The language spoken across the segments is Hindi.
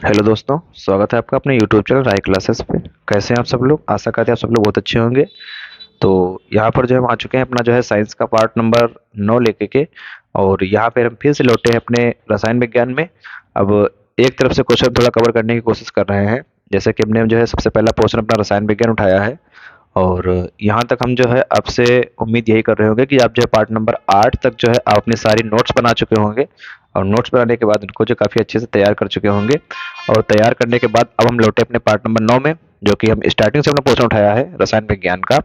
हेलो दोस्तों, स्वागत है आपका अपने यूट्यूब चैनल राय क्लासेस पे। कैसे हैं आप सब लोग? आशा करते हैं आप सब लोग बहुत अच्छे होंगे। तो यहाँ पर जो है हम आ चुके हैं अपना जो है साइंस का पार्ट नंबर 9 लेके के। और यहाँ पे हम फिर से लौटे हैं अपने रसायन विज्ञान में। अब एक तरफ से क्वेश्चन थोड़ा कवर करने की कोशिश कर रहे हैं। जैसे कि हमने जो है सबसे पहला पोर्शन अपना रसायन विज्ञान उठाया है। और यहाँ तक हम जो है आपसे उम्मीद यही कर रहे होंगे कि आप जो है पार्ट नंबर 8 तक जो है आप अपने सारी नोट्स बना चुके होंगे। और नोट्स बनाने के बाद उनको जो काफ़ी अच्छे से तैयार कर चुके होंगे। और तैयार करने के बाद अब हम लौटे अपने पार्ट नंबर 9 में, जो कि हम स्टार्टिंग से अपना पोर्शन उठाया है रसायन विज्ञान का।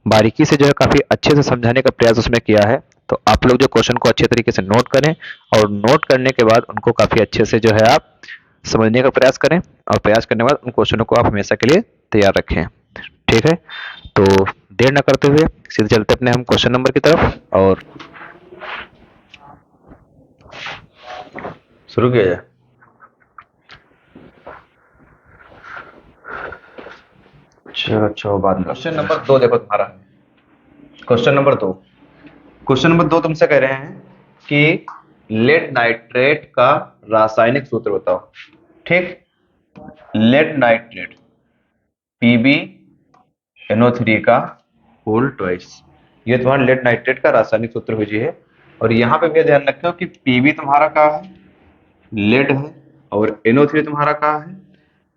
बारीकी से जो है काफ़ी अच्छे से समझाने का प्रयास उसमें किया है। तो आप लोग जो क्वेश्चन को अच्छे तरीके से नोट करें, और नोट करने के बाद उनको काफ़ी अच्छे से जो है आप समझने का प्रयास करें। और प्रयास करने के बाद उन क्वेश्चनों को आप हमेशा के लिए तैयार रखें। ठीक है? तो देर ना करते हुए सीधे चलते अपने हम क्वेश्चन नंबर की तरफ, और शुरू किया जाए। चलो चलो, बाद में क्वेश्चन नंबर 2 देखो तुम्हारा। क्वेश्चन नंबर 2, क्वेश्चन नंबर 2 तुमसे कह रहे हैं कि लेड नाइट्रेट का रासायनिक सूत्र बताओ। ठीक, लेड नाइट्रेट पीबी NO3 का होल ट्वाइस, ये तुम्हारा लेड नाइट्रेट का रासायनिक सूत्र हो जी है। और यहाँ पे भी ध्यान रखो कि पीबी तुम्हारा का है, लेड है, और NO3 तुम्हारा का है,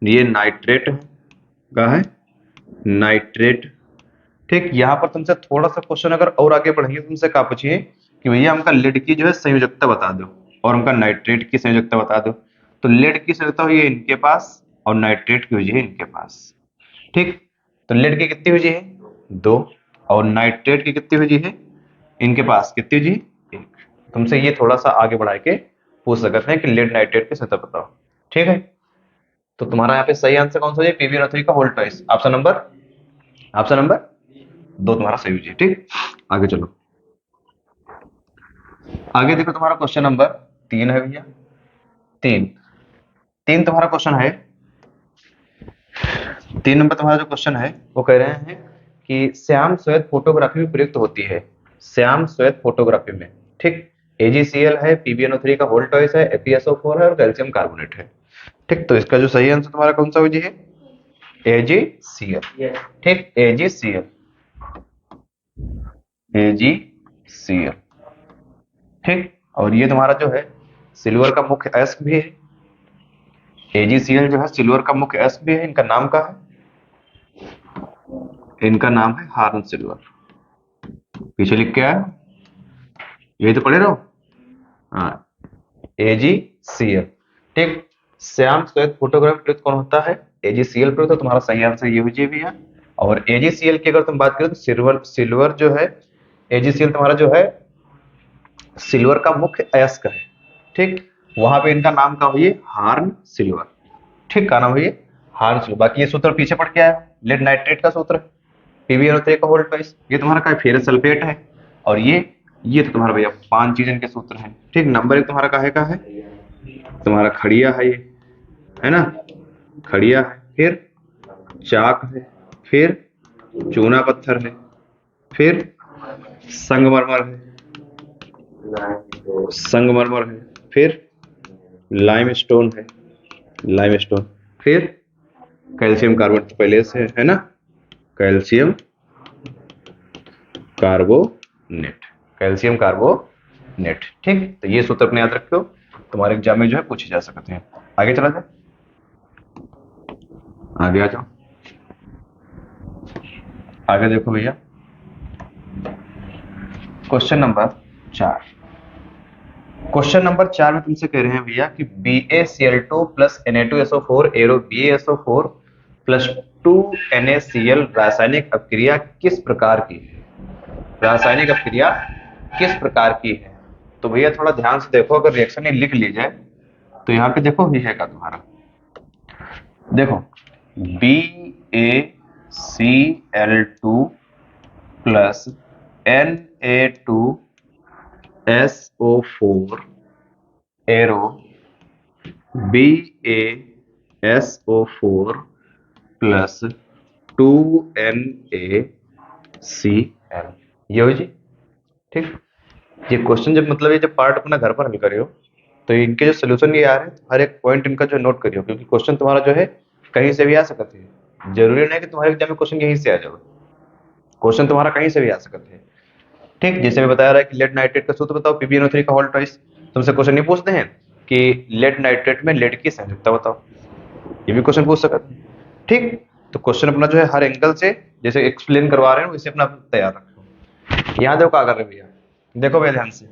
ये नाइट्रेट है, का है नाइट्रेट। ठीक, यहाँ पर तुमसे थोड़ा सा क्वेश्चन अगर और आगे बढ़ेंगे, तुमसे क्या पूछिए कि भैया हमका लेड की जो है संयोजकता बता दो, और हमका नाइट्रेट की संयोजकता बता दो। तो लेड की संयोजकता हुई है इनके पास, और नाइट्रेट की हुई है इनके पास। ठीक, तो लेड की कितनी हुई है? 2। और नाइट्रेट की कितनी हुई है इनके पास? कितनी हुई? 1। तुमसे ये थोड़ा सा आगे बढ़ा के पूछ सकते हैं कि लेड नाइट्रेट की संयोजकता बताओ। ठीक है, तो तुम्हारा यहाँ पे सही आंसर कौन सा है? PbNO3 का होल ट्वाइस। ऑप्शन नंबर 2 तुम्हारा सही है। ठीक, आगे चलो। आगे देखो, तुम्हारा क्वेश्चन नंबर 3 है भैया। 3 3 तुम्हारा क्वेश्चन है। 3 नंबर तुम्हारा जो क्वेश्चन है वो कह रहे हैं कि श्याम श्वेत फोटोग्राफी में प्रयुक्त होती है। श्याम श्वेत फोटोग्राफी में, ठीक, AgCl है, PbNO3 का होल ट्वाइस है, FeSO4 है, और कैल्शियम कार्बोनेट है। ठीक, तो इसका जो सही आंसर तुम्हारा कौन सा हो जी है? AgCl। ठीक, AgCl, AgCl। ठीक, और ये तुम्हारा जो है सिल्वर का मुख्य अयस्क भी है। AgCl जो है सिल्वर का मुख्य अयस्क भी है। इनका नाम का है, इनका नाम है हार्न सिल्वर। पीछे लिख के आया, यही तो पढ़े रहो। हाँ, AgCl। ठीक, श्याम श्वेत फोटोग्राफी प्रयुक्त कौन होता है? AgCl प्रयुक्त। तो तुम्हारा सही आंसर ये हो जी भी है। और AgCl की अगर तुम बात करो तो सिल्वर सिल्वर जो है, AgCl तुम्हारा जो है सिल्वर का मुख्य अयस्क है। ठीक, वहां पे इनका नाम का हुई हार्न सिल्वर। ठीक, का नाम हुई हार्न सिल्वर। बाकी ये सूत्र पीछे पढ़ के आया, लेड नाइट्रेट का सूत्र, PbNO3 का होल ट्वाइस। ये तुम्हारा का फेरस सल्फेट है। और ये तो तुम्हारा भैया 5 चीज इनके सूत्र हैं। ठीक, नंबर 1 तुम्हारा काहे का है? तुम्हारा खड़िया है, ये है ना, खड़िया है। फिर चाक है, फिर चूना पत्थर है, फिर संगमरमर है, संगमरमर है, फिर लाइमस्टोन है, लाइमस्टोन, फिर कैल्शियम कार्बोनेट तो पहले से है ना, कैल्शियम कार्बोनेट, कैल्शियम कार्बोनेट। ठीक, तो ये सूत्र अपने याद रखो, तुम्हारे एग्जाम में जो है पूछे जा सकते हैं। आगे चला जाए, आगे आ जाओ। आगे देखो भैया, क्वेश्चन नंबर 4। क्वेश्चन नंबर 4 में तुमसे कह रहे हैं भैया कि BaCl2 plus Na2SO4 arrow BaSO4 plus 2NaCl रासायनिक अपक्रिया किस प्रकार की है? रासायनिक अपक्रिया किस प्रकार की है? तो भैया थोड़ा ध्यान से देखो, अगर रिएक्शन लिख ली जाए तो यहाँ पे देखो ही है का तुम्हारा, देखो BaCl2 plus Na2SO4 arrow BaSO4 plus 2NaCl, ये हो जी। ठीक, ये क्वेश्चन जब मतलब ये जब पार्ट अपना घर पर हल करे हो तो इनके जो सोल्यूशन ये आ रहे हैं, हर एक पॉइंट इनका जो नोट करियो, क्योंकि क्वेश्चन तुम्हारा जो है कहीं से भी आ सकते हैं, जरूरी नहीं कि तुम्हारे एग्जाम में क्वेश्चन यहीं से आ जाओ, क्वेश्चन तुम्हारा कहीं से भी आ सकते हैं। ठीक, जैसे मैं बता रहा है कि लेड नाइट्रेट का सूत्र बताओ, PbNO3 का होल ट्वाइस। तुमसे क्वेश्चन नहीं पूछते हैं कि लेड नाइट्रेट में लेड की संयोजकता बताओ, ये भी क्वेश्चन पूछ सकते हैं। ठीक, तो क्वेश्चन अपना जो है हर एंगल से जैसे एक्सप्लेन करवा रहे हैं वैसे अपना तैयार रखो। यहाँ देखो क्या कर रहे हैं भैया, देखो भैया ध्यान से,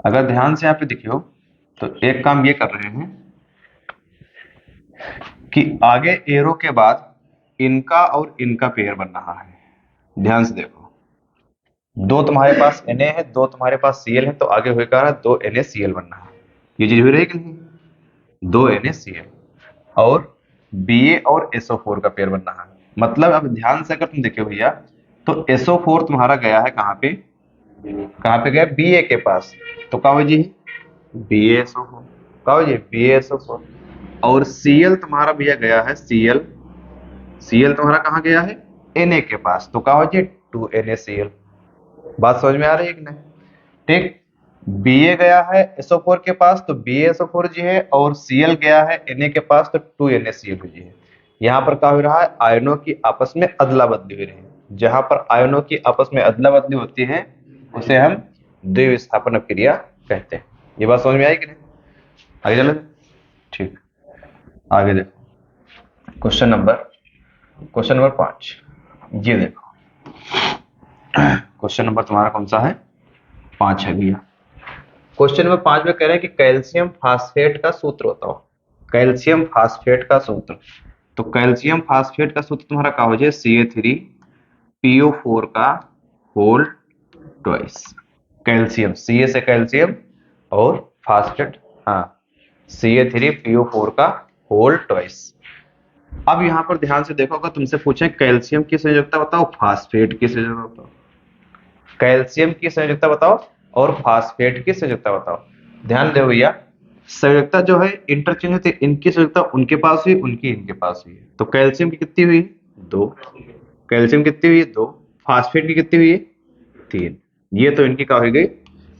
अगर ध्यान से यहाँ पे देखियो तो एक काम ये कर रहे हैं कि आगे एरो के बाद इनका और इनका पेयर बन रहा है। ध्यान से देखो, दो तुम्हारे पास Na है, दो तुम्हारे पास Cl है, तो आगे होकर दो NaCl बनना है। ये चीज हो रही है कि नहीं, दो NaCl और Ba और SO4 का पेयर बनना है। मतलब अब ध्यान से अगर तुम देखो भैया तो SO4 तुम्हारा गया है कहाँ पे, कहाँ पे गया, Ba के पास, तो क्या हो जी BaSO4, क्या हो जी BaSO4। और Cl तुम्हारा भैया गया है Cl तुम्हारा कहाँ गया है Na के पास, तो क्या हो जी 2NaCl। बात समझ में आ रही है कि नहीं। ठीक, Ba गया है SO4 के पास तो BaSO4 जी है, और Cl गया है Na के पास तो 2NaCl जी है। यहाँ पर क्या हो रहा है, आयनों की आपस में अदला बदली हो रही है। जहां पर आयनों की आपस में अदला बदली होती है उसे हम द्विविस्थापन अपक्रिया कहते हैं। ये बात समझ में आई कि नहीं, आगे चलो। ठीक, आगे देखो क्वेश्चन नंबर 5। ये देखो क्वेश्चन नंबर तुम्हारा कौन सा है, 5 है भैया। क्वेश्चन नंबर 5 में कह रहे हैं कि कैल्शियम फास्फेट का सूत्र बताओ, कैल्शियम फास्फेट का सूत्र। तो कैल्शियम फास्फेट का सूत्र तुम्हारा क्या हो जाए, Ca3PO4 का होल ट्वाइस। कैल्शियम Ca से कैल्शियम और फास्फेट, हाँ Ca3PO4 का होल ट्वाइस। अब यहां पर ध्यान से देखो, अगर तुमसे पूछे कैल्शियम की संयोजकता बताओ, फास्फेट की संयोजकता बताओ, कैल्शियम की संयोजकता बताओ और फास्फेट की संयोजकता बताओ। ध्यान दो भैया, संयोजकता जो है इंटरचेंज होती है, इनकी संयोजकता उनके पास हुई, उनकी इनके पास हुई है। तो कैल्शियम की कितनी हुई, 2, कैल्शियम कितनी हुई, 2, फास्फेट की कितनी हुई, 3। ये तो इनकी क्या हो गई,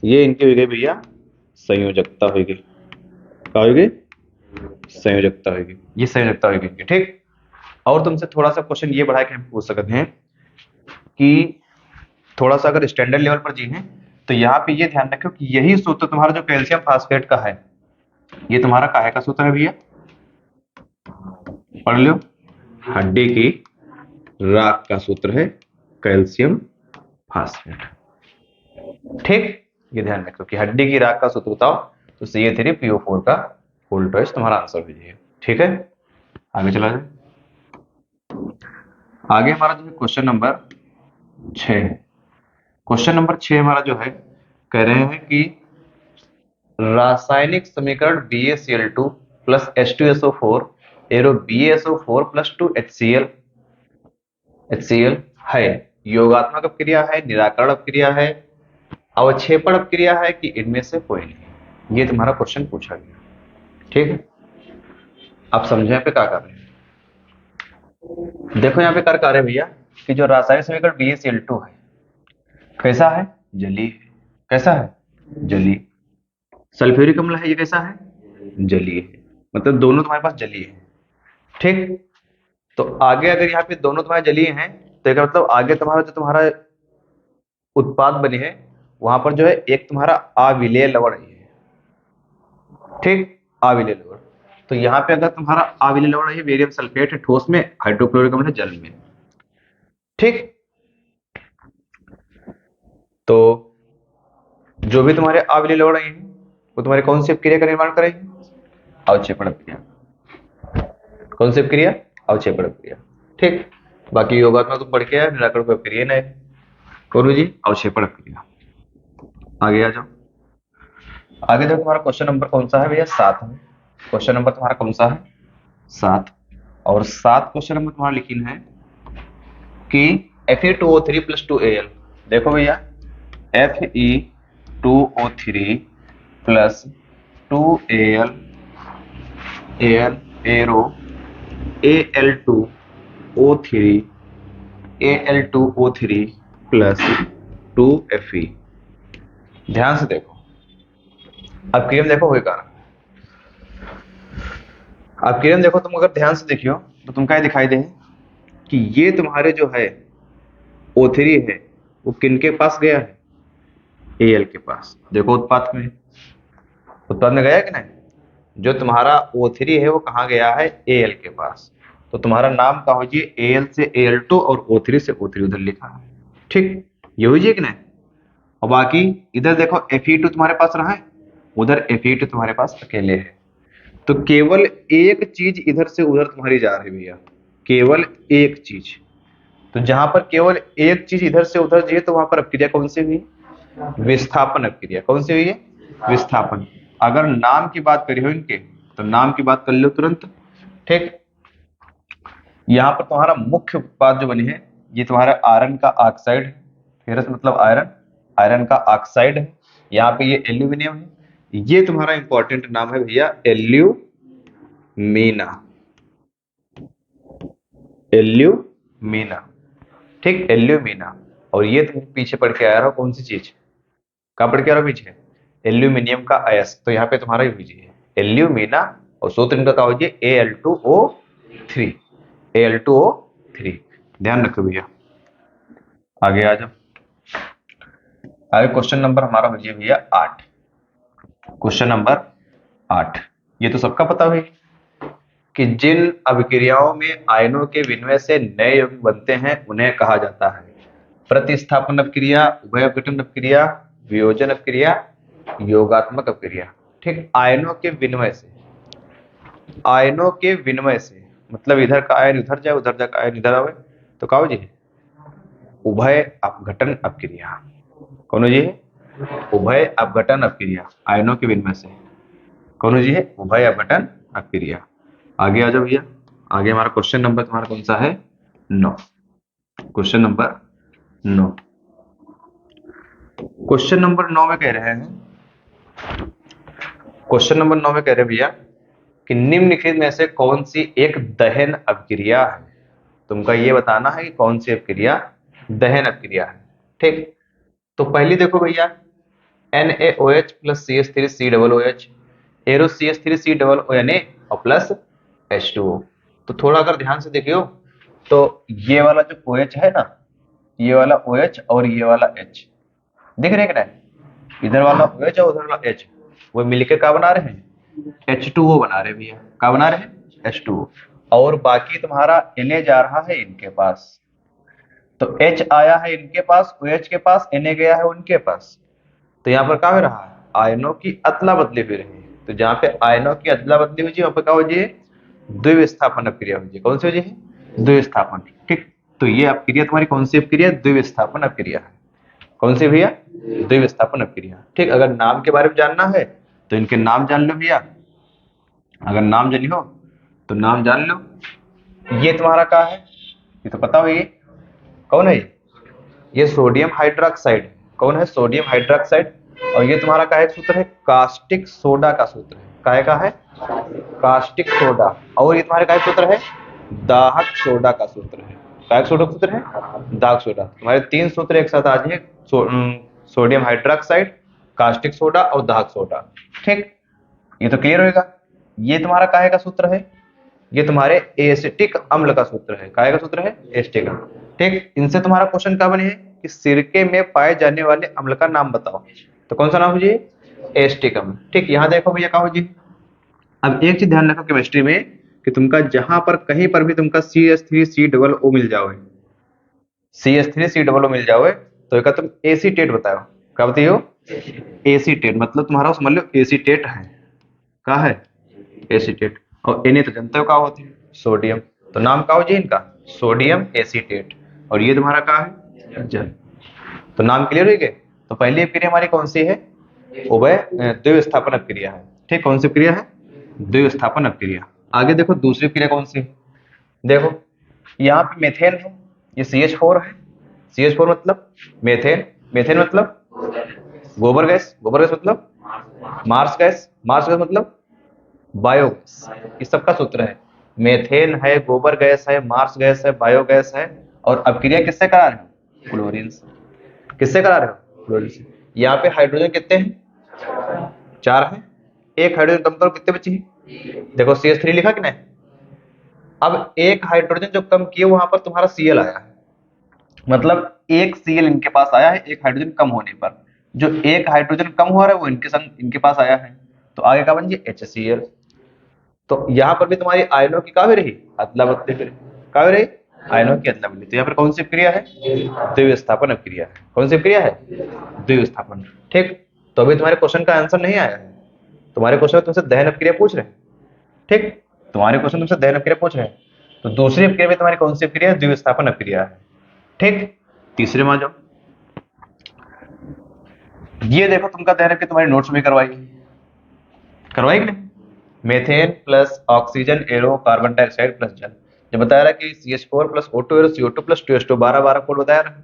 ये इनकी हो गई भैया संयोजकता हो गई, क्या हो गई, संयोजकता हो गई, ये संयोजकता हो गई इनकी। ठीक, और तुमसे थोड़ा सा क्वेश्चन ये बढ़ा के हम पूछ सकते हैं कि थोड़ा सा अगर स्टैंडर्ड लेवल पर जी हैं तो यहाँ पे ये ध्यान रखो कि यही सूत्र तुम्हारा जो कैल्शियम फास्फेट का है, ये तुम्हारा काहे का सूत्र है भैया, पढ़ लो, हड्डी की राख का सूत्र है कैल्शियम फास्फेट। ठीक, ये ध्यान रखो कि हड्डी की राख का सूत्र बताओ, तो Ca3PO4 का होल ट्वाइस तुम्हारा आंसर हो जाएगा। ठीक है, आगे चला जाए। आगे हमारा जो है क्वेश्चन नंबर 6 है। क्वेश्चन नंबर 6 हमारा जो है कह रहे हैं कि रासायनिक समीकरण BaCl2 plus H2SO4 arrow BaSO4 plus 2HCl है योगात्मक अपक्रिया है, निराकरण अपक्रिया है, अवक्षेपण अपक्रिया है कि इनमें से कोई नहीं। ये तुम्हारा क्वेश्चन पूछा गया। ठीक है, आप समझे यहाँ पे क्या कर रहे हैं। देखो यहाँ पे कर रहे हैं भैया कि जो रासायनिक समीकरण BaCl2 है कैसा है, जलीय है। कैसा है, जलीय। सल्फ्यूरिक अम्ल है, ये कैसा है, जलीय है। मतलब दोनों तुम्हारे पास जलीय है। ठीक, तो आगे अगर यहाँ पे दोनों तुम्हारे जलीय हैं तो इसका मतलब आगे तुम्हारा जो तुम्हारा उत्पाद बने हैं वहां पर जो है एक तुम्हारा अविलेय लवण है। ठीक, अविलेय लवण। तो यहाँ पे अगर तुम्हारा अविलेय लवण है, बेरियम सल्फेट है ठोस में, हाइड्रोक्लोरिक अम्ल है जल में। ठीक, तो जो भी तुम्हारे अविलेय लवण है वो तुम्हारे कौन सी अपक्रिया का निर्माण करेंगे, अवक्षेपण अपक्रिया। कौन सी अपक्रिया, अवक्षेपण अपक्रिया। ठीक, बाकी योगात्मक तुम पढ़ के आए, निराकरण कोई अपक्रिया नहीं है। कौन जी, अवक्षेपण अपक्रिया। आगे आ जाओ। आगे जो तुम्हारा क्वेश्चन नंबर कौन सा है भैया, 7 है। क्वेश्चन नंबर तुम्हारा कौन सा है, 7। और 7 क्वेश्चन नंबर तुम्हारा लिखिन है कि Fe2O3 प्लस 2Al। देखो भैया Fe2O3 plus 2Al arrow Al2O3 plus 2Fe। ध्यान से देखो, अब क्रिया में देखो हुए कारण, अब क्रिया में देखो, तुम अगर ध्यान से देखियो तो तुम क्या दिखाई दे कि ये तुम्हारे जो है O3 है वो किनके पास गया है, Al के पास। देखो उत्पाद में, उत्पाद में गया कि नहीं, जो तुम्हारा O3 है वो कहाँ गया है, Al के पास। तो तुम्हारा नाम का हो जी Al से Al2 और O3 से O3 उधर लिखा है, ठीक, ये हो जी कि नहीं। और बाकी इधर देखो Fe2 तुम्हारे पास रहा है, उधर Fe2 तुम्हारे पास अकेले है। तो केवल एक चीज इधर से उधर तुम्हारी जा रही है भैया, केवल एक चीज। तो जहां पर केवल एक चीज इधर से उधर जी है तो वहां पर अपक्रिया कौन सी हुई, विस्थापन अपक्रिया। कौन सी हुई है, विस्थापन। अगर नाम की बात करी हो इनके तो नाम की बात कर लो तुरंत, ठीक। यहाँ पर तुम्हारा मुख्य उत्पाद जो बनी है ये तुम्हारा आयरन का ऑक्साइड है, फेरस मतलब आयरन, आयरन का ऑक्साइड है। यहाँ पे ये एल्यूमिनियम है, ये तुम्हारा इंपॉर्टेंट नाम है भैया एल्यूमीना, एल्यूमीना, ठीक, एल्यूमीना। और ये तुम पीछे पढ़ के आया रहो कौन सी चीज, कहाँ पढ़ के आ रहा हो पीछे, एल्यूमिनियम का अयस्क। तो यहाँ पे तुम्हारा ये है एल्यूमीना, और सूत्र इनका क्या हो जाए Al2O3, Al2O3। ध्यान रखो भैया, आगे आ जाओ। आगे क्वेश्चन नंबर हमारा हो जाए भैया 8। क्वेश्चन नंबर 8, ये तो सबका पता है कि जिन अभिक्रियाओं में आयनों के विनिमय से नए यौगिक बनते हैं उन्हें कहा जाता है प्रतिस्थापन अपक्रिया, उभय अपघटन अपक्रिया, वियोजन अपक्रिया, योगात्मक अपक्रिया। ठीक, आयनों के विनिमय से, आयनों के विनिमय से मतलब इधर का आयन उधर जाए, उधर का आयन इधर आवे, तो कहो जी उभय अपघटन अपक्रिया। कौन हो जी है, उभय अपघटन अपक्रिया, आयनों के विनिमय से। कौन हो जी है, उभय अपघटन अपक्रिया। आगे आ जाओ भैया, आगे हमारा क्वेश्चन नंबर तुम्हारा कौन सा है, 9। क्वेश्चन नंबर 9, क्वेश्चन नंबर 9 में कह रहे हैं, क्वेश्चन नंबर 9 में कह रहे हैं भैया कि निम्नलिखित में से कौन सी एक दहन अपक्रिया है। तुमका ये बताना है कि कौन सी अपक्रिया दहन अपक्रिया है, ठीक। तो पहली देखो भैया NaOH plus CH3COOH, arrow CH3COONA और प्लस H2O। तो थोड़ा अगर ध्यान से देखियो तो ये वाला जो OH है ना, ये वाला OH और ये वाला H दिख रहे हैं, इधर वाला OH और उधर वाला H, वो मिलके क्या बना रहे हैं, H2O बना रहे भैया। क्या बना रहे हैं, H2O। और बाकी तुम्हारा Na जा रहा है इनके पास, तो H आया है इनके पास, OH के पास, Na गया है उनके पास। तो यहाँ पर क्या हो रहा है, आयनों की अदला बदली हो रही है। तो जहाँ पे आयनों की अदला बदली हुई वहां पर क्या हो जाए, द्विविस्थापन अपक्रिया हो जाए। कौन सी हो जाए, द्विविस्थापन, ठीक। तो ये अपक्रिया तुम्हारी कौन सी अपक्रिया, द्विविस्थापन अपक्रिया है। कौन सी भैया, द्विविस्थापन अपक्रिया, ठीक। अगर नाम के बारे में जानना है तो इनके नाम जान लो भैया, अगर नाम जानी हो तो नाम जान लो। ये तुम्हारा क्या है, ये तो पता हो, ये कौन है, ये सोडियम हाइड्रोक्साइड। कौन है, सोडियम हाइड्रोक्साइड। और ये तुम्हारा का एक सूत्र है, कास्टिक सोडा का सूत्र है। काहे का है, कास्टिक सोडा। और ये तुम्हारे का एक सूत्र है, दाहक सोडा का सूत्र है। का एक सोडा का सूत्र है, दाहक सोडा। तुम्हारे 3 सूत्र एक साथ आ जाए, सोडियम हाइड्रोक्साइड, कास्टिक सोडा और दाहक सोडा, ठीक। ये तो क्लियर होगा। ये तुम्हारा काहे का सूत्र है, ये तुम्हारे एसिटिक अम्ल का सूत्र है। काहे का सूत्र है, एसिटिक अम्ल, ठीक। इनसे तुम्हारा क्वेश्चन क्या बने है कि सिरके में पाए जाने वाले अम्ल का नाम बताओ। तो कौन सा नाम हो जी, एसिटिक अम्ल, ठीक। यहाँ देखो भैया क्या हो जी, अब एक चीज ध्यान रखो केमिस्ट्री में कि तुमका जहां पर कहीं पर भी तुमका CH3COO मिल जाओ, CH3COO मिल जाओ तो एक तुम एसीटेट बताओ। क्या बताइयो, एसीटेट, मतलब तुम्हारा समझ लो एसीटेट है। क्या है, एसीटेट। और Na तो जानते हो क्या होती है, सोडियम। तो नाम क्या हो जी इनका, सोडियम एसीटेट। और ये तुम्हारा क्या है, जल। तो नाम क्लियर हो गए। तो पहली अपक्रिया हमारी कौन सी है, उभय द्विविस्थापन अपक्रिया है, ठीक। कौन सी क्रिया है, द्विविस्थापन अपक्रिया। आगे देखो दूसरी क्रिया कौन सी है, देखो यहाँ पे मेथेन है, ये CH4 है। CH4 मतलब मेथेन, मेथेन मतलब गोबर गैस, गोबर गैस मतलब मार्स गैस, मार्स गैस मतलब बायोगैस। इस सबका सूत्र है, मेथेन है, गोबर गैस है, मार्स गैस है, बायोगैस है। और अपक्रिया किससे करा रहे हो, क्लोरीन से। किससे करा रहे हो, क्लोरीन से। यहाँ पे हाइड्रोजन कितने हैं, 4 है, एक हाइड्रोजन कम करो, कितने बची? देखो CH3 लिखा कि नहीं? अब एक हाइड्रोजन जो कम किए वहां पर तुम्हारा Cl आया है, मतलब एक Cl इनके पास आया है एक हाइड्रोजन कम होने पर। जो एक हाइड्रोजन कम हुआ है वो इनके संग इनके पास आया है, तो आगे का बन जाए HCl। तो यहाँ पर भी तुम्हारी आयनों की क्या भी रही? अदला बदली फिर क्या भी रही? आयनों की अदला बदली। तो यहाँ पर कौन सी क्रिया है? द्विविस्थापन क्रिया है। कौन सी क्रिया है? द्विविस्थापन। ठीक, तो अभी तुम्हारे क्वेश्चन का आंसर नहीं आया है। तुम्हारे क्वेश्चन तुमसे दहन अपक्रिया पूछ रहे हैं। ठीक, तुम्हारे क्वेश्चन तुमसे दहन अपक्रिया पूछ रहे हैं, तो दूसरी अपक्रिया में तुम्हारी कौन सी अपक्रिया है? द्विविस्थापन अपक्रिया है। ठीक, तीसरे में आ जाओ। ये देखो तुमका दहन अपक्रिया तुम्हारी नोट्स में करवाई कि नहीं? Methane plus oxygen arrow carbon dioxide plus जल। जो बताया रहा कि CH4 plus O2 arrow CO2 plus 2H2 12 code बताया रहा,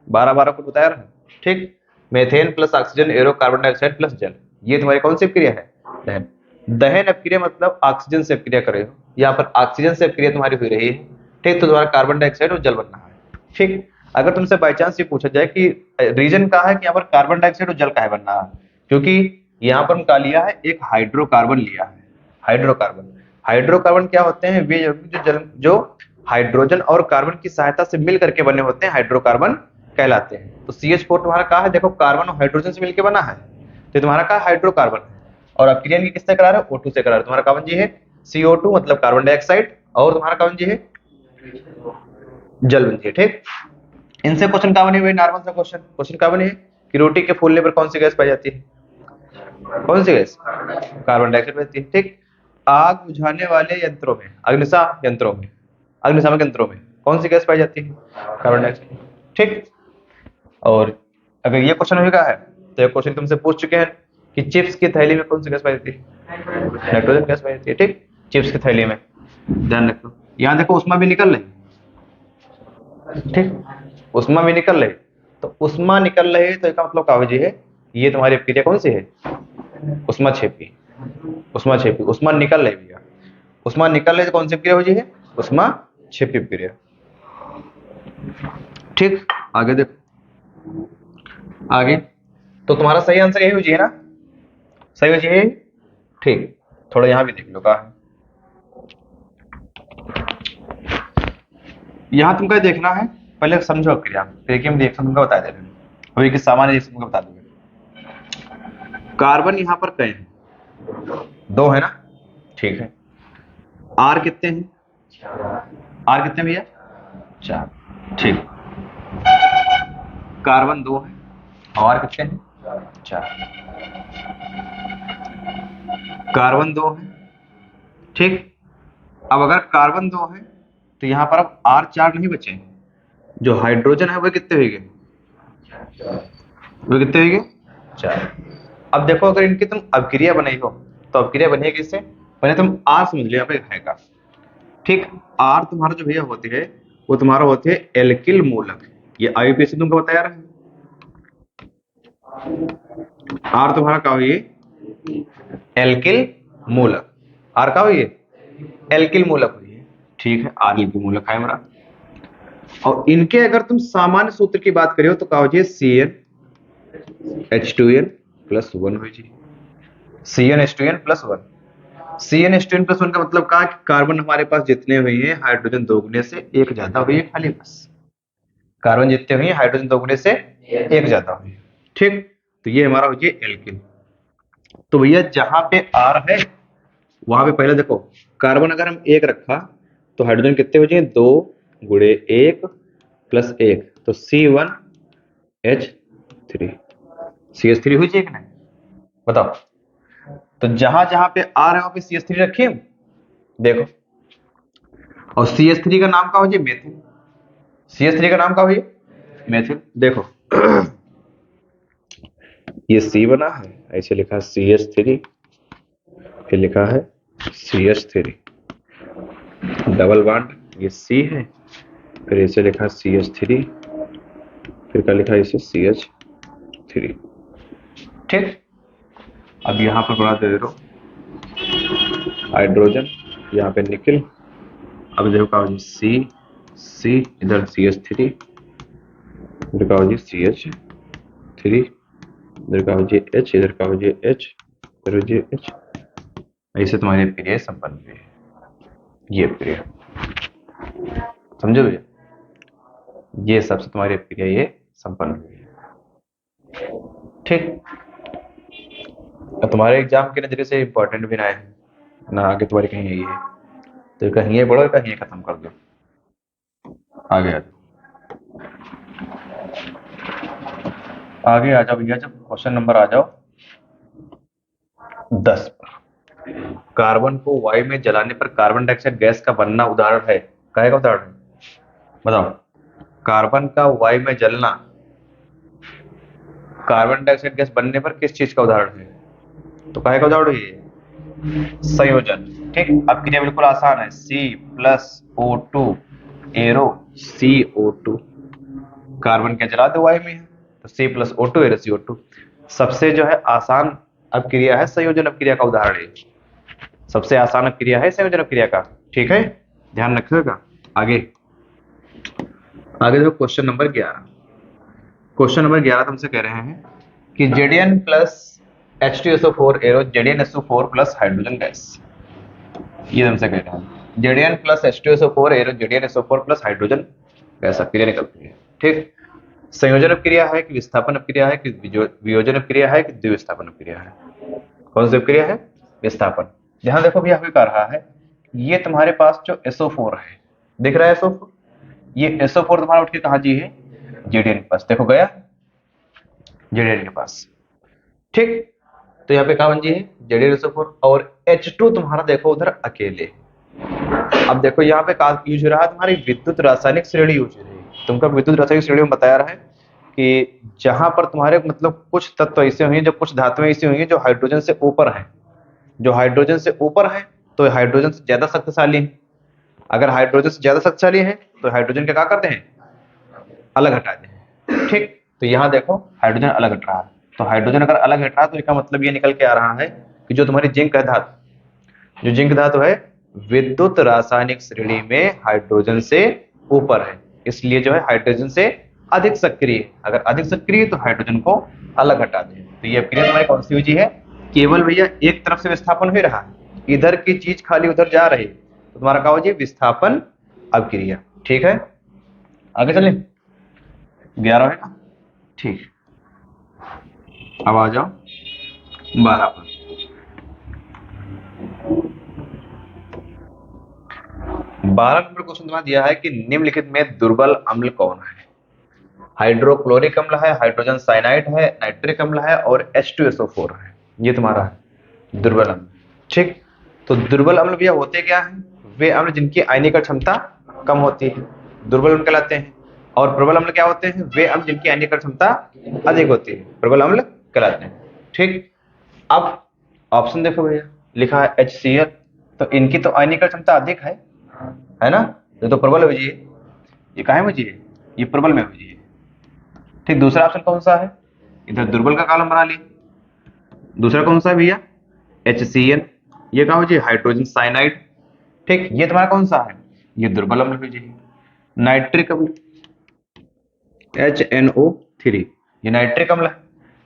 12 कोड बताया रहा। ठीक, methane plus oxygen arrow carbon dioxide plus जल, ये तुम्हारी कौन सी अपक्रिया है? दहन। दहन अपक्रिया मतलब ऑक्सीजन से अपक्रिया कर रहे हो, यहाँ पर ऑक्सीजन से अपक्रिया तुम्हारी हुई रही है। ठीक, तो तुम्हारा कार्बन डाइऑक्साइड और जल बनना है। ठीक, अगर तुमसे बाई चांस ये पूछा जाए कि रीजन क्या है कि यहाँ पर कार्बन डाइऑक्साइड और जल का है बनना है, क्योंकि यहाँ पर हम क्या लिया है? एक हाइड्रोकार्बन लिया है। हाइड्रोकार्बन, हाइड्रोकार्बन क्या होते हैं? वे जो हाइड्रोजन और कार्बन की सहायता से मिल करके बने होते हैं हाइड्रोकार्बन कहलाते हैं। तो CH4 तुम्हारा क्या है? देखो कार्बन और हाइड्रोजन से मिलकर बना है, तो तुम्हारा क्या? हाइड्रोकार्बन है। और अपक्रिया की किससे करा रहे हो? O2 से करा रहे हो। तुम्हारा कार्बन जी है CO2 मतलब कार्बन डाइऑक्साइड, और तुम्हारा कार्बन जी है जल बनती है। ठीक, इनसे क्वेश्चन क्या बने हुए? नॉर्मल सा क्वेश्चन। क्वेश्चन क्या बने कि रोटी के फूलने पर कौन सी गैस पाई जाती है? कौन सी गैस? कार्बन डाइऑक्साइड बनती है। ठीक, आग बुझाने वाले यंत्रों में, अग्निशामक यंत्रों में कौन सी गैस पाई जाती है? Carbon dioxide. ठीक, और अगर ये क्वेश्चन होगा है तो ये क्वेश्चन तुमसे पूछ चुके हैं कि चिप्स की थैली में कौन सी गैस पाई जाती है? नाइट्रोजन गैस पाई जाती है। ठीक, चिप्स की थैली में ध्यान रखो। यहाँ देखो उष्मा भी निकल रही, ठीक, उष्मा भी निकल रही। तो उष्मा निकल रही तो इसका मतलब कागजी है, ये तुम्हारी अपक्रिया कौन सी है? उष्मा छेपी। उष्मा छेपी, उष्मा निकल रही भैया, उष्मा निकल रही तो कौन सी अपक्रिया हो जी है? उष्मा छेपी अपक्रिया। ठीक, आगे देखो, आगे तो तुम्हारा सही आंसर यही हो जी है ना? सही हो जी है। ठीक, थोड़ा यहाँ भी देख लो का है। यहाँ तुमको देखना है, पहले समझो क्रिया, फिर हम रिएक्शन तुमको बता दे रहे हैं। अभी किस सामान्य रिएक्शन तुमको बता देंगे। कार्बन यहाँ पर कई हैं? 2 है ना? ठीक है। R कितने हैं? R कितने भैया? 4। ठीक, कार्बन 2 है और R कितने हैं? 4। कार्बन 2 है। ठीक, अब अगर कार्बन 2 है तो यहाँ पर अब R4 नहीं बचे, जो हाइड्रोजन है वो कितने हो गए? वो कितने हो गए? 4। अब देखो अगर इनकी तुम अपक्रिया बनाई हो तो अपक्रिया बनी है किससे? पहले तुम R समझ लो यहाँ पे है का। ठीक, R तुम्हारा जो भैया होती है वो तुम्हारा होती है एल्किल मूलक। ये IUPAC तुमको बताया रहा है। R तुम्हारा क्या हुई? एल्किल मूलक। R का हुई? एल्किल मूलक हुई है। ठीक है, R एल्किल मूलक है हमारा। और इनके अगर तुम सामान्य सूत्र की बात करियो तो क्या हो जाए? CnH2n प्लस 1 हो जाए। CnH2n plus 1। CnH2n प्लस 1 का मतलब क्या? कार्बन हमारे पास जितने हुए हैं हाइड्रोजन दोगुने से एक ज्यादा हुई है खाली, बस कार्बन जितने हुए हैं हाइड्रोजन दोगुने से एक ज्यादा हुई है। ठीक, तो ये हमारा हो जाए एल्किन। तो भैया जहां पे R है वहां पे पहले देखो कार्बन अगर हम एक रखा तो हाइड्रोजन कितने हो जाए? 2 गुणे 1 प्लस 1, तो C1H3। CH3 हुई कि नहीं? बताओ। तो जहां जहां पे R है वहां पे CH3 रखिए देखो, और CH3 का नाम क्या हो जाए? मेथिल। CH3 का नाम क्या हो जाए? मेथिल। देखो ये C बना है, ऐसे लिखा है CH3, फिर लिखा है CH3 डबल बॉन्ड, ये C है, फिर ऐसे लिखा है CH3, फिर क्या लिखा है इसे? CH3। ठीक, अब यहाँ पर बना दे दो हाइड्रोजन, यहाँ पे निकल। अब देखो क्या हो जी? C इधर CH3, इधर का हो जी CH3, इधर का हो जी H, इधर का हो जी H, JH, ऐसे तुम्हारी अभिक्रिया संपन्न हुई है। ये अभिक्रिया समझो भैया, ये सबसे तुम्हारी अभिक्रिया ये संपन्न हुई है। ठीक, तुम्हारे एग्जाम के नजरिए से इंपॉर्टेंट भी ना है ना, आगे तुम्हारी कहीं यही है, तो कहीं ये पढ़ो कहीं ये खत्म कर दो। आगे आ जाओ, आगे आ जाओ भैया, जब क्वेश्चन नंबर आ जाओ 10 पर। कार्बन को वायु में जलाने पर कार्बन डाइऑक्साइड गैस का बनना उदाहरण है, काहे का उदाहरण है बताओ। कार्बन का वायु में जलना कार्बन डाइऑक्साइड गैस बनने पर किस चीज का उदाहरण है, तो काहे का उदाहरण है ये, संयोजन। ठीक, अब क्रिया बिल्कुल आसान है, C+O2 एरो CO2, कार्बन क्या जला दो वायु में है तो C+O2 एरो CO2। सबसे जो है आसान अपक्रिया है संयोजन अपक्रिया का उदाहरण है, सबसे आसान अपक्रिया है संयोजन अपक्रिया का। ठीक है, ध्यान रखिएगा। आगे आगे देखो क्वेश्चन नंबर 11। क्वेश्चन नंबर 11 तुमसे कह रहे हैं कि Zn plus H2SO4 arrow ZnSO4 plus hydrogen gas, ये तुमसे कह रहे हैं Zn plus H2SO4 arrow ZnSO4 plus hydrogen gas अपक्रिया निकलती है। ठीक, संयोजन अपक्रिया है कि विस्थापन अपक्रिया है कि वियोजन अपक्रिया है कि द्विविस्थापन अपक्रिया है, कौन सी अपक्रिया है, विस्थापन। ध्यान देखो भैया, अभी कह रहा है ये तुम्हारे पास जो SO4 है, दिख रहा है SO4, ये SO4 तुम्हारा उठ के कहा जी है Zn के पास, देखो गया Zn के पास। ठीक, तो यहाँ पे कहा बन जी है ZnSO4 और H2 तुम्हारा देखो उधर अकेले। अब देखो यहाँ पे कहा यूज हो रहा है तुम्हारी विद्युत रासायनिक श्रेणी यूज हो रही है। तुमको विद्युत रासायनिक श्रेणी में बताया रहा है कि जहां पर तुम्हारे मतलब कुछ तत्व ऐसे हुए, जो कुछ धातुएं ऐसी हुई हैं जो हाइड्रोजन से ऊपर हैं, जो हाइड्रोजन से ऊपर है तो हाइड्रोजन से ज्यादा शक्तिशाली है। अगर हाइड्रोजन से ज्यादा शक्तिशाली है तो हाइड्रोजन के क्या करते हैं, अलग हटा दें। ठीक, तो यहाँ देखो हाइड्रोजन अलग हट रहा है, तो हाइड्रोजन अगर अलग हट रहा है तो इसका मतलब ये निकल के आ रहा है कि जो तुम्हारी जिंक है धातु, जो जिंक धातु है विद्युत रासायनिक श्रेणी में हाइड्रोजन से ऊपर है, इसलिए जो है हाइड्रोजन से अधिक सक्रिय है। अगर अधिक सक्रिय तो हाइड्रोजन को अलग हटा दें। तो ये अभिक्रिया तुम्हारी कौन सी हुई है, केवल भैया एक तरफ से विस्थापन हो रहा है, इधर की चीज खाली उधर जा रही, तो तुम्हारा क्या हो जी, विस्थापन अभिक्रिया। ठीक है, आगे चलें, 11 है ना। ठीक, अब आ जाओ 12 पर। 12 नंबर क्वेश्चन तुम्हारा दिया है कि निम्नलिखित में दुर्बल अम्ल कौन है। हाइड्रोक्लोरिक अम्ल है, हाइड्रोजन साइनाइड है, नाइट्रिक अम्ल है और H2SO4 है, ये तुम्हारा है दुर्बल अम्ल। ठीक, तो दुर्बल अम्ल भैया होते क्या है, वे अम्ल जिनकी आयनीकरण क्षमता कम होती है, दुर्बल अम्ल कहलाते हैं। और प्रबल अम्ल क्या होते हैं, वे अम्ल जिनकी आयनीकरण क्षमता अधिक होती है, प्रबल अम्ल कहलाते हैं। ठीक, अब ऑप्शन देखो भैया, लिखा है HCl, तो इनकी तो आयनीकरण क्षमता अधिक है ना, ये तो प्रबल में है, ये काहे में है, ये प्रबल में है। ठीक, दूसरा ऑप्शन कौन सा है, इधर दुर्बल का कॉलम बना लिए। दूसरा कौन सा है भैया, HCl, ये कहा जी हाइड्रोजन साइनाइड। ठीक, ये तुम्हारा कौन सा है, ये दुर्बल अम्ल है जी। नाइट्रिक अम्ल HNO3, ये नाइट्रिक अम्ल है।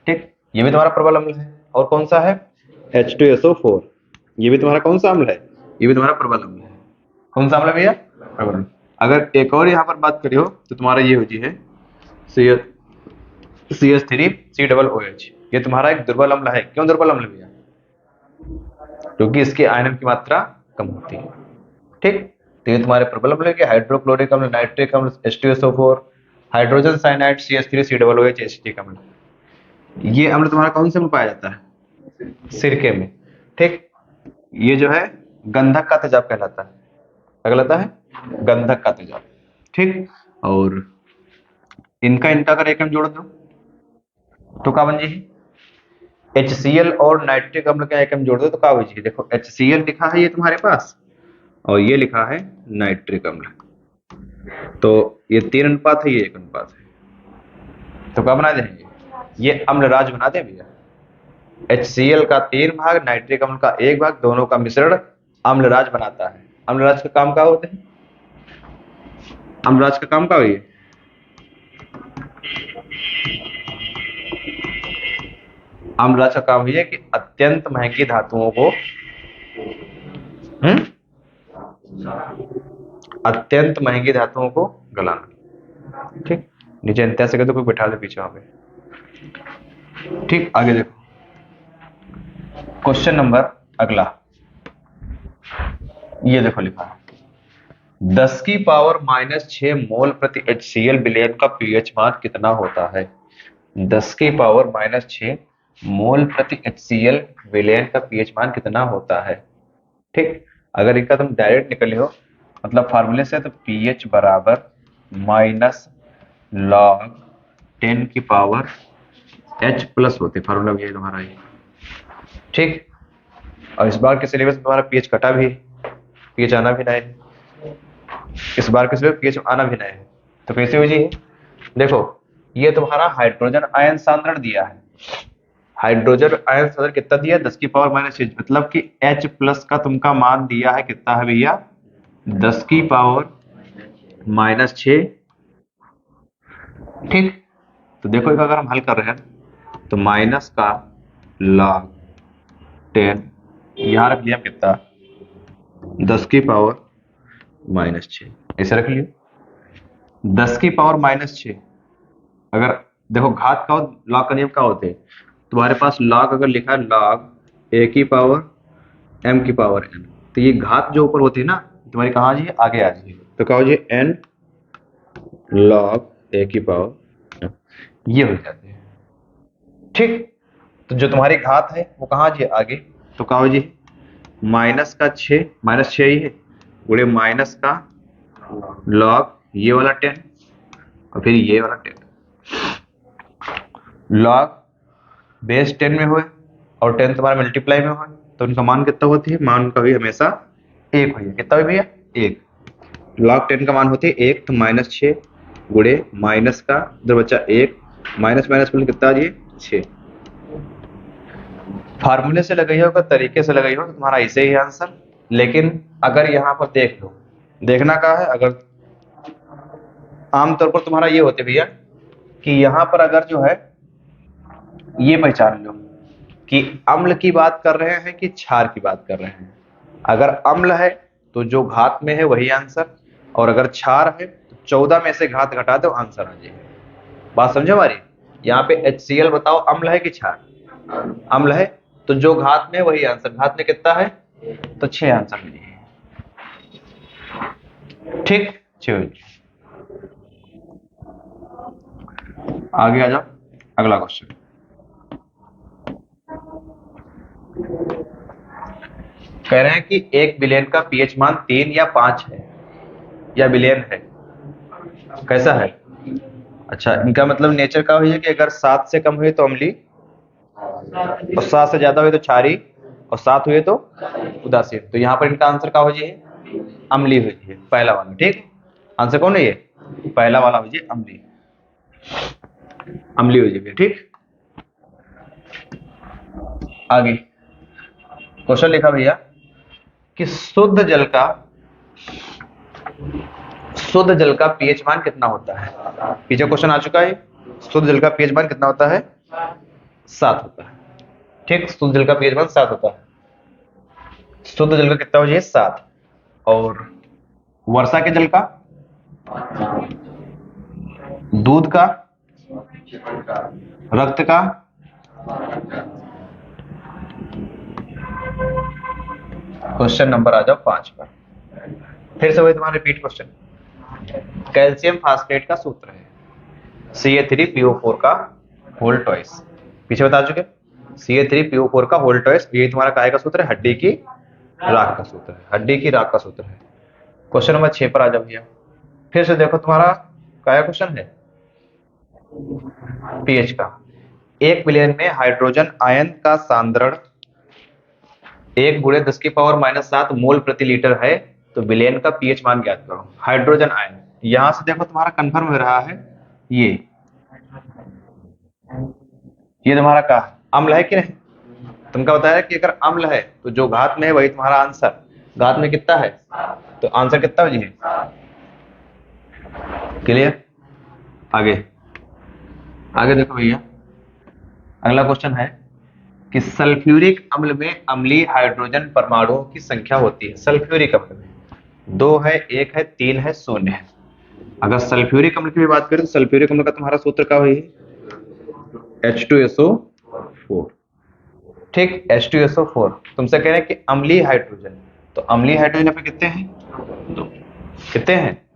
ठीक, ये भी तुम्हारा प्रबल अम्ल है। और कौन सा है, H2SO4, ये भी तुम्हारा कौन सा अम्ल है, ये भी तुम्हारा प्रबल अम्ल है। कौन सा अम्ल है भैया, प्रबल अम्ल। अगर एक और यहाँ पर बात करियो तो तुम्हारा ये हो जी है CH3COOH, ये तुम्हारा एक दुर्बल अम्ल है। क्यों दुर्बल अम्ल भैया, क्योंकि इसके आयनन की मात्रा कम होती है। ठीक, तो ये तुम्हारे प्रबल अम्ल है, हाइड्रोक्लोरिक अम्ल, नाइट्रिक अम्ल, H2SO4, hydrogen cyanide, CH3COOH, acetic अम्ल। ये अम्ल तुम्हारा कौन से में पाया जाता है, सिरके में। ठीक, ये जो है गंधक का तेजाब कहलाता है, क्या कहलाता है, गंधक का तेजाब। ठीक, और इनका इनका अगर एकम जोड़ दो तो क्या बन जाएगी, HCl और नाइट्रिक अम्ल का एकम जोड़ दो तो क्या हो जाएगी, देखो HCl लिखा है ये तुम्हारे पास और ये लिखा है नाइट्रिक अम्ल, तो ये 3 अनुपात है, ये 1 अनुपात है, तो क्या बना देंगे, ये अम्ल राज बना दे भैया। HCl का 3 भाग, नाइट्रिक अम्ल का 1 भाग, दोनों का मिश्रण अम्लराज बनाता है। अम्लराज का काम क्या होता है, अम्लराज का काम क्या हुई है, अम्लराज का काम ये है कि अत्यंत महंगी धातुओं को अत्यंत महंगी धातुओं को गलाना। ठीक, नीचे अंत्या से तो कोई बैठा दे पीछे वहां पे। ठीक, आगे देखो क्वेश्चन नंबर अगला, ये देखो लिखा है 10 की पावर -6 मोल प्रति HCl विलयन का पीएच मान कितना होता है। 10 की पावर -6 मोल प्रति HCl विलयन का पीएच मान कितना होता है। ठीक, अगर इनका तुम डायरेक्ट निकले हो मतलब फार्मूले से, तो पीएच बराबर -log 10 की पावर H प्लस होते, फार्मूला भी है तुम्हारा ये। ठीक, और इस बार के सिलेबस में तुम्हारा पीएच कटा भी है, पीएच आना भी ना है, इस बार के सिलेबस पीएच आना भी ना है। तो कैसे हो जी, देखो ये तुम्हारा हाइड्रोजन आयन सांद्रण दिया है, हाइड्रोजन आयन सांद्रण कितना दिया, 10 की पावर -6, मतलब कि H प्लस का तुमका मान दिया है कितना है भैया, 10 की पावर -6। ठीक, तो देखो एक अगर हम हल कर रहे हैं तो माइनस का log 10 यहां रख लिया कितना, 10 की पावर -6, ऐसे रख लियो 10 की पावर -6। अगर देखो घात का लॉग का नियम क्या होते हैं, तुम्हारे पास लॉग अगर लिखा है log a की पावर m की पावर n, तो ये घात जो ऊपर होती है ना तुम्हारी कहाँ आ जाइए, आगे आ जाइए, तो क्या हो जाए n log a की पावर, ये हो जाते हैं। ठीक, तो जो तुम्हारी घात है वो कहाँ जी, आगे, तो क्या हो जी माइनस का 6, -6 ही है, गुणे माइनस का log ये वाला 10 और फिर ये वाला 10, log बेस 10 में हुए और 10 तुम्हारा मल्टीप्लाई में हुआ, तो उनका मान कितना होती है, मान का भी हमेशा 1 हुई है, कितना हुई भैया 1, log 10 का मान होती है 1, तो -6 गुणे माइनस का इधर बचा 1, माइनस माइनस में कितना आ जाइए 6। फार्मूले से लगाई हो, तरीके से लगाई हो तो तुम्हारा ऐसे ही आंसर, लेकिन अगर यहाँ पर देख लो, देखना क्या है, अगर आमतौर पर तुम्हारा ये होते भैया कि यहाँ पर अगर जो है ये पहचान लो कि अम्ल की बात कर रहे हैं कि क्षार की बात कर रहे हैं। अगर अम्ल है तो जो घात में है वही आंसर, और अगर क्षार है तो 14 में से घात घटा दो आंसर आ जाए। बात समझो हमारी, यहाँ पे HCl बताओ अम्ल है कि क्षार, अम्ल है, तो जो घात में है वही आंसर, घात में कितना है तो 6 आंसर मिले। ठीक, 6। आगे आ जाओ, अगला क्वेश्चन कह रहे हैं कि एक विलयन का पीएच मान 3 या 5 है, या विलयन है, कैसा है। अच्छा, इनका मतलब नेचर का हुई है कि अगर 7 से कम हुए तो अम्ली, और 7 से ज्यादा हुए तो क्षारी, और 7 हुए तो उदासीन। तो यहाँ पर इनका आंसर क्या हो जाए, अम्ली हो जाए, पहला वाला। ठीक, आंसर कौन है ये, पहला वाला हो जाए अम्ली, अम्ली हो जाए। ठीक, आगे क्वेश्चन लिखा भैया कि शुद्ध जल का पीएच मान कितना होता है। पीछे क्वेश्चन आ चुका है, शुद्ध जल का पीएच मान कितना होता है, 7 होता है। ठीक, शुद्ध जल का पीएच मान 7 होता है, शुद्ध जल का कितना हो जाए 7, और वर्षा के जल का, दूध का, रक्त का, क्वेश्चन नंबर आ जाओ 5 पर। फिर से वही तुम्हारा रिपीट क्वेश्चन, कैल्शियम फास्फेट का सूत्र है Ca3PO4 का होल ट्वाइस, पीछे बता चुके Ca3PO4 का होल ट्वाइस, ये तुम्हारा काय का सूत्र है, हड्डी की राख का सूत्र है, हड्डी की राख का सूत्र है। क्वेश्चन नंबर 6 पर आ जाओ भैया, फिर से देखो तुम्हारा क्या क्वेश्चन है, पीएच का। एक विलयन में हाइड्रोजन आयन का सांद्रण 1 गुणे 10 की पावर -7 मोल प्रति लीटर है, तो विलयन का पीएच मान ज्ञात करो। हाइड्रोजन आयन, यहां से देखो तुम्हारा कंफर्म हो रहा है, ये तुम्हारा का अम्ल है कि नहीं, तुमका बताया कि अगर अम्ल है तो जो घात में है वही तुम्हारा आंसर, घात में कितना है तो आंसर कितना हो जी, क्लियर। आगे देखो भैया, अगला क्वेश्चन है कि सल्फ्यूरिक अम्ल में अम्लीय हाइड्रोजन परमाणुओं की संख्या होती है। सल्फ्यूरिक अम्ल में 2 है, 1 है, 3 है, 0 है। अगर सल्फ्यूरिक अम्ल की भी बात करें तो सल्फ्यूरिक अम्ल का तुम्हारा सूत्र क्या है? H2SO4। ठीक, H2SO4। तुमसे कह रहे हैं कि अम्लीय हाइड्रोजन, तो अम्लीय हाइड्रोजन यहाँ पे कितने हैं? 2। कितने हैं?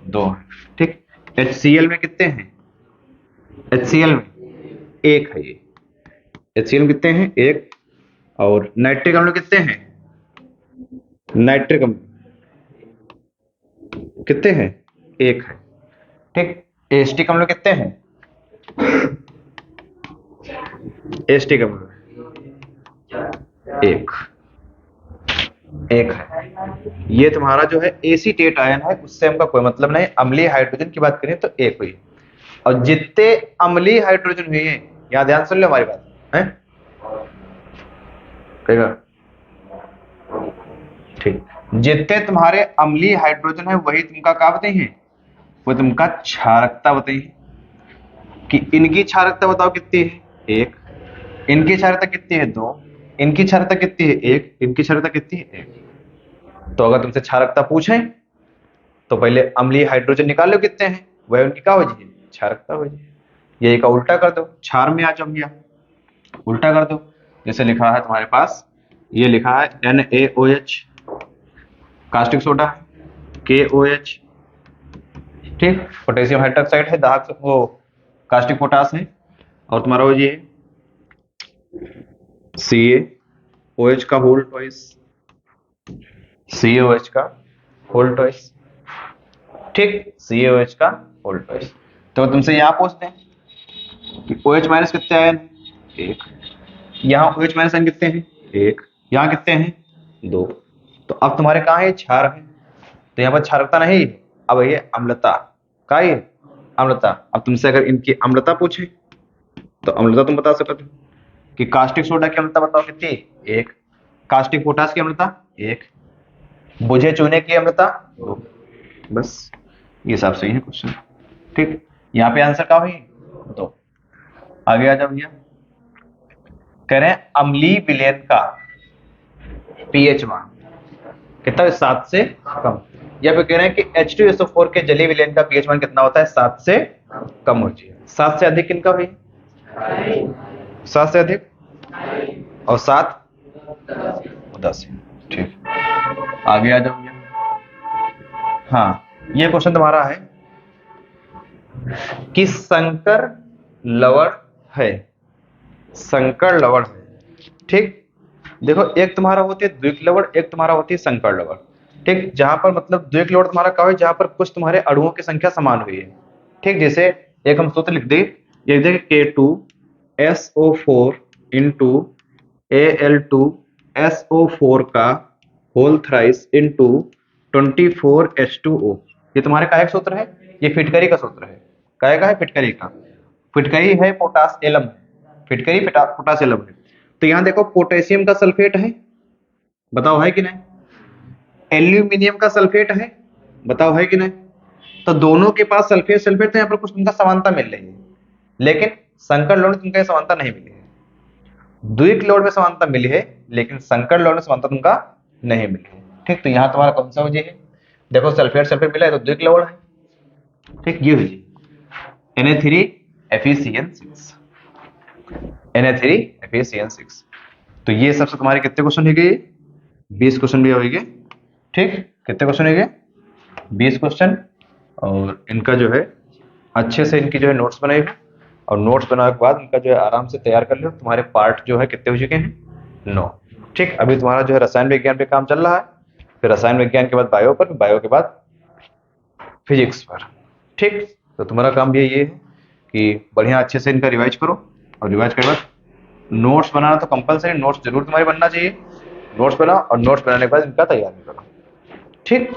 2 हैं। ठीक, HCl में कितने हैं? HCl में 1 है ये। HCl में कितने हैं? 1। और नाइट्रिक अम्ल कितने हैं? नाइट्रिक अम्ल कितने हैं? 1 है। ठीक, एस्टिक अम्ल कितने हैं? एस्टिक अम्ल 1 है। ये तुम्हारा जो है एसीटेट आयन है, उससे हमका कोई मतलब नहीं। अम्लीय हाइड्रोजन की बात करें तो 1 हुई। और जितने अम्लीय हाइड्रोजन हुए हैं, यहां ध्यान सुन लो हमारी बात है, कहेगा ठीक, जितने तुम्हारे अम्लीय हाइड्रोजन है वही तुमका क्या बताई है? वो तुमका क्षारकता बताई है। कि इनकी क्षारकता बताओ कितनी है? 1। इनकी क्षारकता कितनी है? 2। इनकी क्षारकता कितनी है? 1। इनकी क्षारकता कितनी है? 1। तो अगर तुमसे क्षारकता पूछें तो पहले अम्लीय हाइड्रोजन निकाल लो कितने हैं, वह उनकी क्या हो जाए? क्षारकता हो जाए। ये का उल्टा कर दो, क्षार में आ जाओ भैया, उल्टा कर दो। जैसे लिखा है तुम्हारे पास, ये लिखा है NaOH कास्टिक सोडा, KOH ठीक, पोटेशियम हाइड्रोक्साइड है, दाहक वो कास्टिक पोटास है। और तुम्हारा वो ये CaOH का होल ट्वाइस, CaOH का होल ट्वाइस। ठीक, CaOH का होल ट्वाइस। तो तुमसे यहां पूछते हैं कि OH माइनस कितने आयन है? 1। यहाँ OH माइनस आयन कितने हैं? 1। यहाँ कितने हैं? 2। तो अब तुम्हारे कहाँ है? क्षार है, तो यहाँ पर क्षारकता नहीं है। अब ये अम्लता का है, अम्लता। अब तुमसे अगर इनकी अम्लता पूछे तो अम्लता तुम बता सकते हो कि कास्टिक सोडा की अम्लता बताओ कितनी? 1। कास्टिक पोटास की अम्लता 1। बुझे चूने की अम्लता 2। बस ये हिसाब से ही है क्वेश्चन। ठीक, यहाँ पे आंसर क्या हुई? 2। आगे आ जाओ भैया। कह रहे हैं अम्लीय विलयन का पीएच मान कितना है? 7 से कम। या फिर कह रहे हैं कि H2SO4 के जलीय विलयन का पीएच मान कितना होता है? 7 से कम हो चाहिए। 7 से अधिक किनका हुई? 7 से अधिक, और 7 10। ठीक, आगे आ जाओ भैया। हाँ, ये क्वेश्चन तुम्हारा है कि संकर लवण है, संकर लवण है। ठीक, देखो एक तुम्हारा होती है द्विक लवण, एक तुम्हारा होती है संकर लवण। ठीक, जहां पर मतलब द्विक लवण तुम्हारा क्या है? जहां पर कुछ तुम्हारे अणुओं की संख्या समान हुई है। ठीक, जैसे एक हम सूत्र लिख दे, ये देख K2SO4 इंटू Al2SO4 का होल थ्राइस इंटू 24H2O। ये तुम्हारे का एक सूत्र है, ये फिटकरी का सूत्र है। काय का है? फिटकरी का। फिटकरी है पोटास एलम, फिटकरी पोटास एलम है। तो यहां देखो पोटेशियम का सल्फेट है, बताओ है कि नहीं? एल्यूमिनियम का सल्फेट है, बताओ है कि नहीं? तो दोनों के पास सल्फेट सल्फेट, तो यहाँ पर कुछ तुमका समानता मिल रही है, लेकिन संकर लवण तुमका ये समानता नहीं मिली है। द्विक लवण में समानता मिली है, लेकिन संकर लवण में समानता तुमका नहीं मिली है। ठीक, तो यहाँ तुम्हारा कौन सा हो जाए? देखो सल्फेट सल्फेट मिला है तो द्विक लवण है। ठीक, ये हो जाए Na3FeCN6, Na3FeCN6। तो ये सबसे तुम्हारे कितने क्वेश्चन हो गए? 20 क्वेश्चन भी होंगे। ठीक, कितने क्वेश्चन हो गए? 20 क्वेश्चन। और इनका जो है अच्छे से इनकी जो है नोट्स बनाए हुए, और नोट्स बनाने के बाद इनका जो है आराम से तैयार कर लो। तुम्हारे पार्ट जो है कितने हो चुके हैं? 9। ठीक, अभी तुम्हारा जो है रसायन विज्ञान पे काम चल रहा है, फिर रसायन विज्ञान के बाद बायो पर, बायो के बाद फिजिक्स पर। ठीक, तो तुम्हारा काम भी ये है कि बढ़िया अच्छे से इनका रिवाइज करो, और रिवाइज करने के बाद नोट्स बनाना तो कंपलसरी, नोट्स जरूर तुम्हारे बनना चाहिए। नोट्स बनाओ, और नोट्स बनाने के बाद इनका तैयारी करो। ठीक।